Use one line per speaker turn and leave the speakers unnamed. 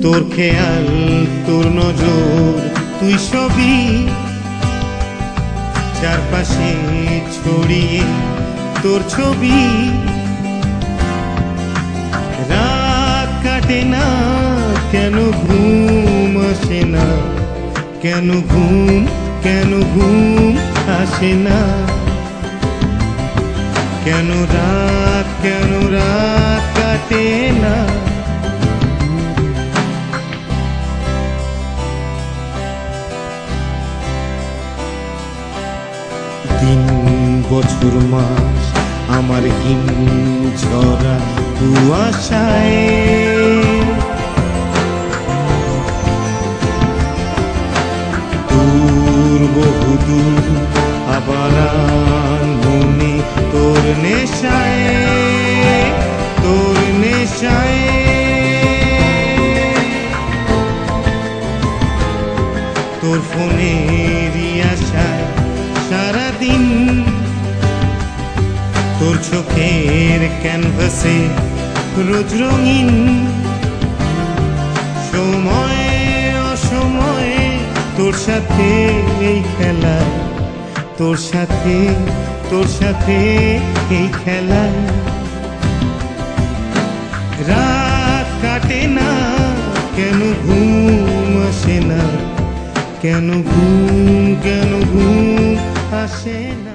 তোর খেয়াল তোর নজর তুই সবই চারপাশে ছড়িয়ে তোর ছবি। রাত কাটে না কেন ঘুম আসে না, কেন ঘুম আসে না, কেন রাত কাটে না। দিন বছর মাস আমার হিম ঝরা কুয়াশায়, দূর বহুদূর আবার মনে তোর নেশায়, তোর নেশায়। তোর ফোনেরই আশায় সারাদিন, তোর চোখের ক্যানভাসে রোজ রঙিন। সময় অসময়ে তোর সাথে এই খেলায়, তোর সাথে এই খেলায়। রাত কাটে না কেন ঘুম আসে না, কেন ঘুম আসে না।